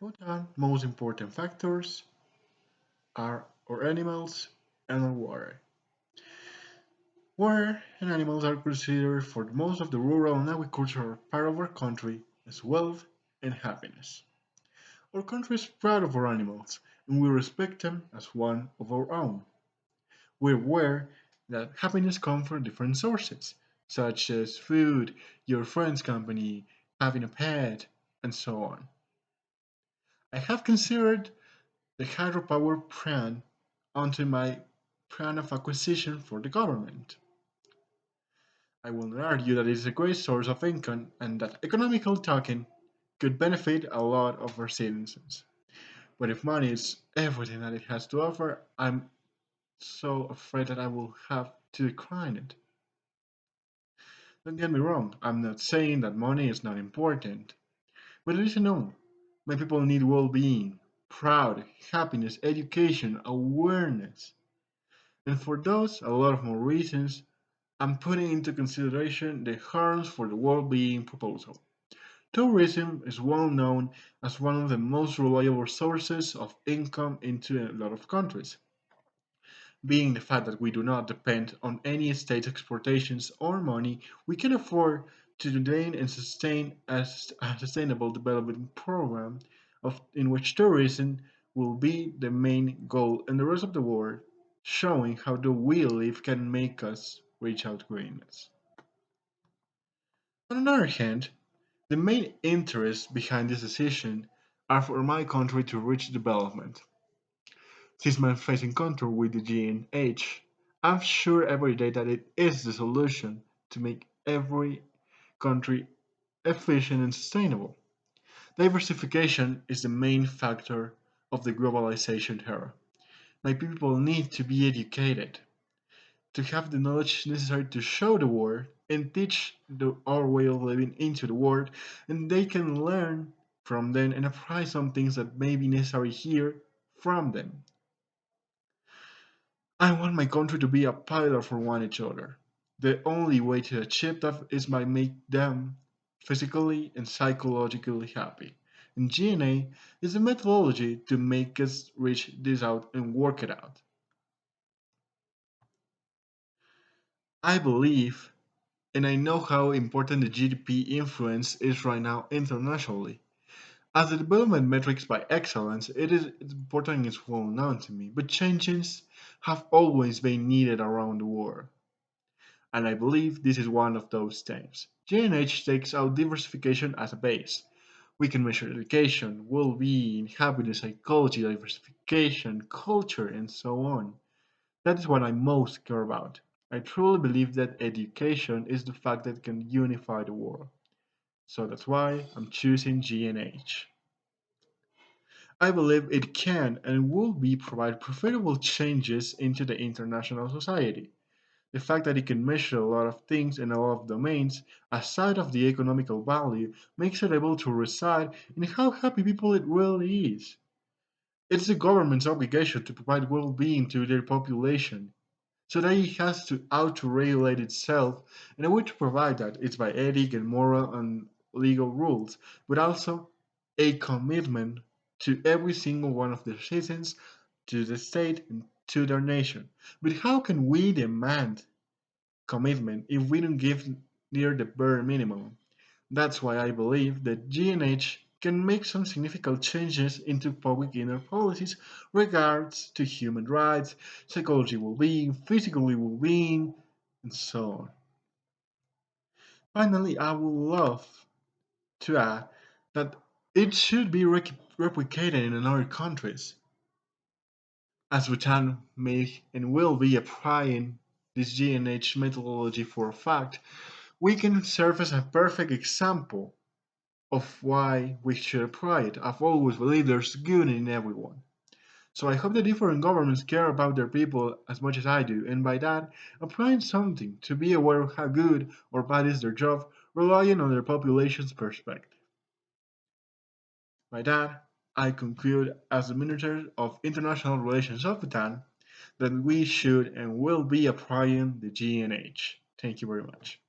But the most important factors are our animals and our water. Water and animals are considered for most of the rural and agricultural part of our country as wealth and happiness. Our country is proud of our animals, and we respect them as one of our own. We're aware that happiness comes from different sources, such as food, your friend's company, having a pet, and so on. I have considered the hydropower plan onto my plan of acquisition for the government. I will not argue that it is a great source of income and that economical talking could benefit a lot of our citizens. But if money is everything that it has to offer, I'm so afraid that I will have to decline it. Don't get me wrong, I'm not saying that money is not important, but it is known. My people need well being, proud, happiness, education, awareness. And for those, a lot of more reasons, I'm putting into consideration the harms for the well-being proposal. Tourism is well known as one of the most reliable sources of income into a lot of countries, being the fact that we do not depend on any state exportations or money, we can afford to maintain and sustain a sustainable development program in which tourism will be the main goal in the rest of the world, showing how the we live can make us reach out greatness. On the other hand, the main interests behind this decision are for my country to reach development. Since my face encounter with the GNH, I'm sure every day that it is the solution to make every country efficient and sustainable. Diversification is the main factor of the globalization era. My people need to be educated, to have the knowledge necessary to show the world and teach our way of living into the world, and they can learn from them and apply some things that may be necessary here from them. I want my country to be a pillar for one each other. The only way to achieve that is by make them physically and psychologically happy. And GNA is a methodology to make us reach this out and work it out. I believe and I know how important the GDP influence is right now internationally. As the development metrics by excellence, it's important and it's well known to me, but changes have always been needed around the world. And I believe this is one of those things. G&H takes out diversification as a base. We can measure education, well-being, happiness, psychology, diversification, culture, and so on. That is what I most care about. I truly believe that education is the fact that can unify the world. So that's why I'm choosing G&H. I believe it can and will be provide profitable changes into the international society. The fact that it can measure a lot of things in a lot of domains, aside of the economical value, makes it able to reside in how happy people it really is. It's the government's obligation to provide well-being to their population, so that it has to auto-regulate itself, and a way to provide that is by ethic and moral and legal rules, but also a commitment to every single one of their citizens, to the state, and to their nation. But how can we demand commitment if we don't give near the bare minimum? That's why I believe that GNH can make some significant changes into public inner policies regards to human rights, psychology well-being, physical well-being, and so on. Finally, I would love to add that it should be replicated in other countries, as Bhutan may and will be applying this GNH methodology for a fact. We can serve as a perfect example of why we should apply it. I've always believed there's good in everyone. So I hope that different governments care about their people as much as I do, and by that, applying something to be aware of how good or bad is their job, relying on their population's perspective. By that, I conclude as the Minister of International Relations of Bhutan that we should and will be applying the GNH. Thank you very much.